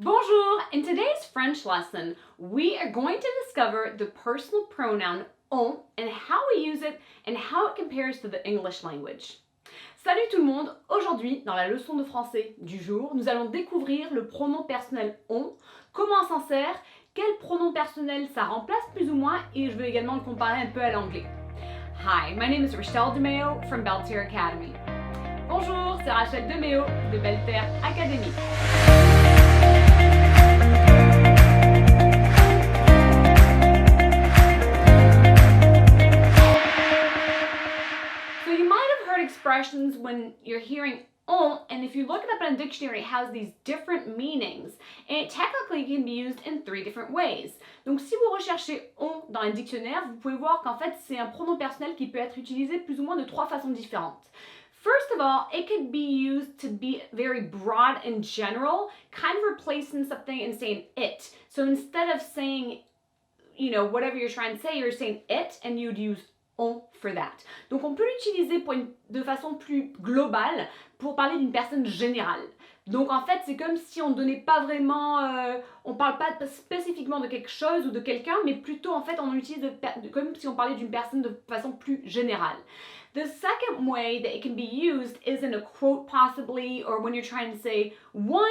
Bonjour! In today's French lesson, we are going to discover the personal pronoun on and how we use it and how it compares to the English language. Salut tout le monde! Aujourd'hui, dans la leçon de français du jour, nous allons découvrir le pronom personnel on, comment on s'en sert, quel pronom personnel ça remplace plus ou moins et je veux également le comparer un peu à l'anglais. Hi, my name is Rachele DeMeo from Belle Terre Academy. Bonjour, c'est Rachele DeMeo de Belle Terre Academy. So you might have heard expressions when you're hearing on, and if you look it up in a dictionary, it has these different meanings, and it technically can be used in 3 different ways. Donc si vous recherchez on dans un dictionnaire, vous pouvez voir qu'en fait c'est un pronom personnel qui peut être utilisé plus ou moins de 3 façons différentes. First of all, it could be used to be very broad and general, kind of replacing something and saying it. So instead of saying, whatever you're trying to say, you're saying it, and you'd use on for that. Donc on peut l'utiliser de façon plus globale pour parler d'une personne générale. Donc en fait c'est comme si on donnait pas vraiment, on parle pas spécifiquement de quelque chose ou de quelqu'un, mais plutôt en fait on l'utilise comme si on parlait d'une personne de façon plus générale. The second way that it can be used is in a quote possibly, or when you're trying to say one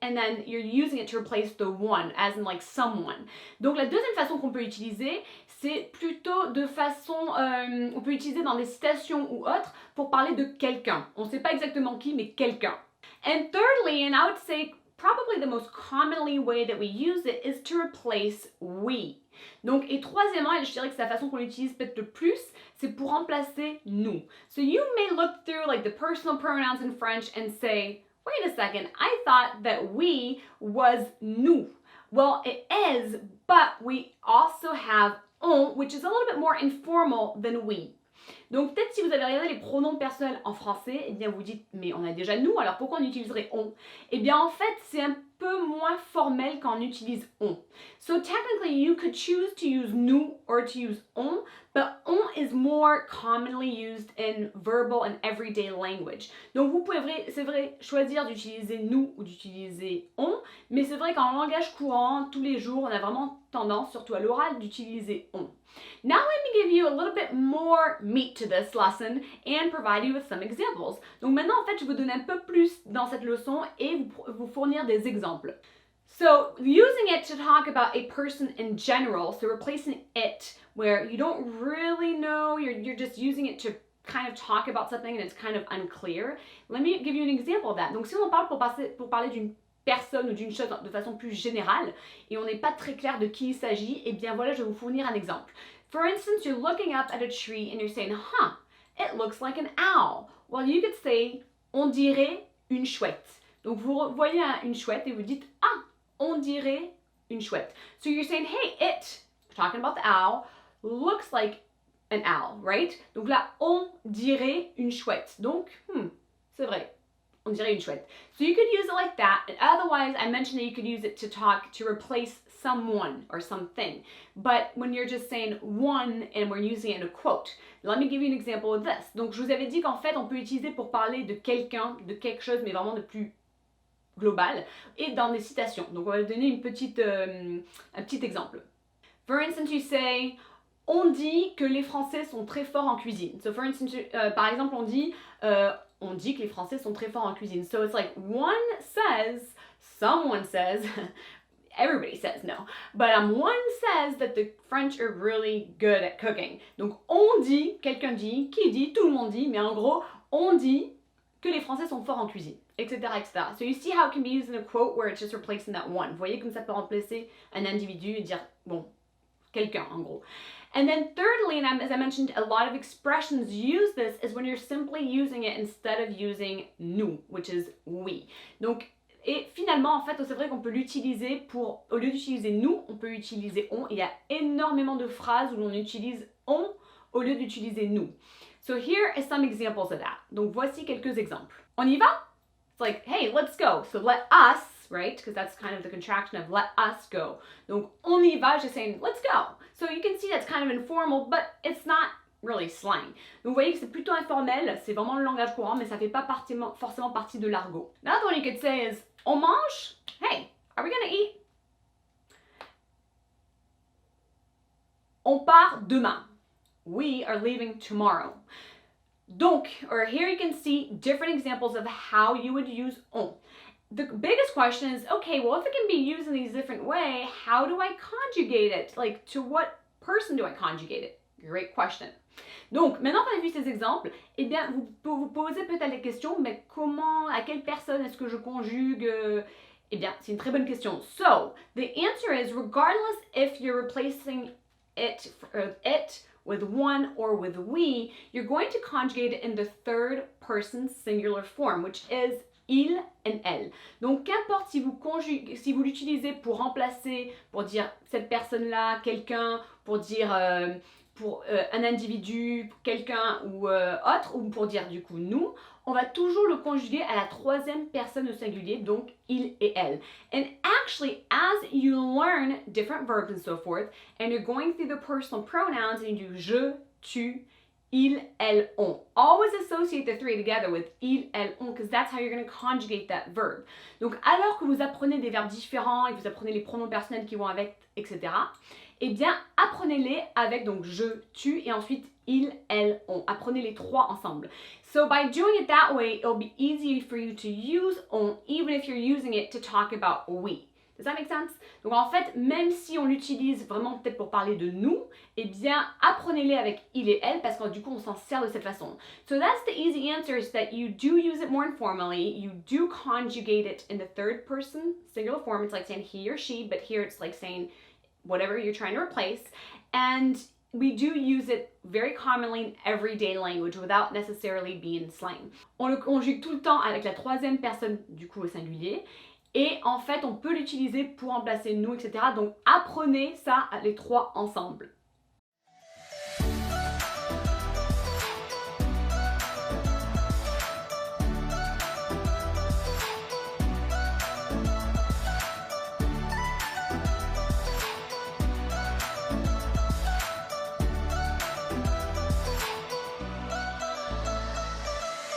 and then you're using it to replace the one, as in like someone. Donc la deuxième façon qu'on peut utiliser, c'est plutôt de façon, on peut utiliser dans des citations ou autres pour parler de quelqu'un. On ne sait pas exactement qui, mais quelqu'un. And thirdly, and I would say probably the most commonly way that we use it is to replace we. Donc, et troisièmement, et je dirais que c'est la façon qu'on l'utilise peut-être le plus, c'est pour remplacer nous. So you may look through like the personal pronouns in French and say, wait a second, I thought that we was nous. Well, it is, but we also have on, which is a little bit more informal than we. Donc peut-être si vous avez regardé les pronoms personnels en français, eh bien vous dites mais on a déjà nous, alors pourquoi on utiliserait on? Eh bien en fait c'est un peu moins formel quand on utilise on. So technically you could choose to use nous or to use on, but on is more commonly used in verbal and everyday language. Donc vous pouvez, c'est vrai, choisir d'utiliser nous ou d'utiliser on, mais c'est vrai qu'en langage courant, tous les jours, on a vraiment tendance, surtout à l'oral, d'utiliser on. Now let me give you a little bit more meat to this lesson and provide you with some examples. Donc maintenant, en fait, je vais vous donner un peu plus dans cette leçon et vous fournir des exemples. So, using it to talk about a person in general, so replacing it, where you don't really know, you're just using it to kind of talk about something and it's kind of unclear. Let me give you an example of that. Donc si on en parle pour parler d'une personne ou d'une chose de façon plus générale et on n'est pas très clair de qui il s'agit, eh bien voilà, je vais vous fournir un exemple. For instance, you're looking up at a tree and you're saying, it looks like an owl. Well, you could say, on dirait une chouette. Donc vous voyez une chouette et vous dites, on dirait une chouette. So you're saying, hey, it, talking about the owl, looks like an owl, right? Donc là, on dirait une chouette. Donc, c'est vrai. On dirait une chouette. So you could use it like that. And otherwise, I mentioned that you could use it to replace someone or something. But when you're just saying one and we're using it in a quote, let me give you an example of this. Donc, je vous avais dit qu'en fait, on peut utiliser pour parler de quelqu'un, de quelque chose, mais vraiment de plus global, et dans des citations. Donc, on va donner un petit exemple. For instance, you say, on dit que les Français sont très forts en cuisine. So, for instance, par exemple, on dit que les Français sont très forts en cuisine. So it's like one says, someone says, everybody says no, but one says that the French are really good at cooking. Donc on dit, quelqu'un dit, qui dit, tout le monde dit, mais en gros, on dit que les Français sont forts en cuisine, etc., etc. So you see how it can be used in a quote where it's just replacing that one. Vous voyez comme ça peut remplacer un individu et dire, bon, quelqu'un en gros. And then thirdly, and as I mentioned, a lot of expressions use this is when you're simply using it instead of using nous, which is we. Donc, et finalement, en fait, c'est vrai qu'on peut l'utiliser au lieu d'utiliser nous, on peut utiliser on. Il y a énormément de phrases où l'on utilise on au lieu d'utiliser nous. So here are some examples of that. Donc, voici quelques exemples. On y va? It's like, hey, let's go. So let us, right? Because that's kind of the contraction of let us go. Donc, on y va, just saying, let's go. So you can see that's kind of informal, but it's not really slang. Donc vous voyez que c'est plutôt informel, c'est vraiment le langage courant, mais ça fait pas forcément partie de l'argot. Another one you could say is, on mange? Hey, Are we gonna eat? On part demain. We are leaving tomorrow. Donc, or here you can see different examples of how you would use on. The biggest question is, okay, well, if it can be used in these different ways, how do I conjugate it? Like, to what person do I conjugate it? Great question. Donc, maintenant qu'on a vu ces exemples, eh bien, vous posez peut-être la question, mais comment, à quelle personne est-ce que je conjugue? Eh bien, c'est une très bonne question. So, the answer is, regardless if you're replacing it with one or with we, you're going to conjugate it in the third person singular form, which is il and elle. Donc, qu'importe si vous l'utilisez pour remplacer, pour dire cette personne-là, quelqu'un, pour dire un individu, quelqu'un ou autre, ou pour dire du coup nous, on va toujours le conjuguer à la troisième personne au singulier, donc il et elle. And actually, as you learn different verbs and so forth, and you're going through the personal pronouns, and you do je, tu, il, elle, on. Always associate the three together with il, elle, on, because that's how you're going to conjugate that verb. Donc, alors que vous apprenez des verbes différents et que vous apprenez les pronoms personnels qui vont avec, etc., eh bien, apprenez-les avec donc je, tu et ensuite il, elle, on. Apprenez les trois ensemble. So by doing it that way, it'll be easy for you to use on, even if you're using it to talk about we. Does that make sense? Donc en fait, même si on l'utilise vraiment peut-être pour parler de nous, eh bien, apprenez-les avec il et elle parce que du coup, on s'en sert de cette façon. So that's the easy answer, is that you do use it more informally. You do conjugate it in the third person singular form. It's like saying he or she, but here it's like saying whatever you're trying to replace. And we do use it very commonly in everyday language without necessarily being slang. On le conjugue tout le temps avec la troisième personne du coup au singulier. Et en fait, on peut l'utiliser pour remplacer nous, etc. Donc, apprenez ça, les trois ensemble.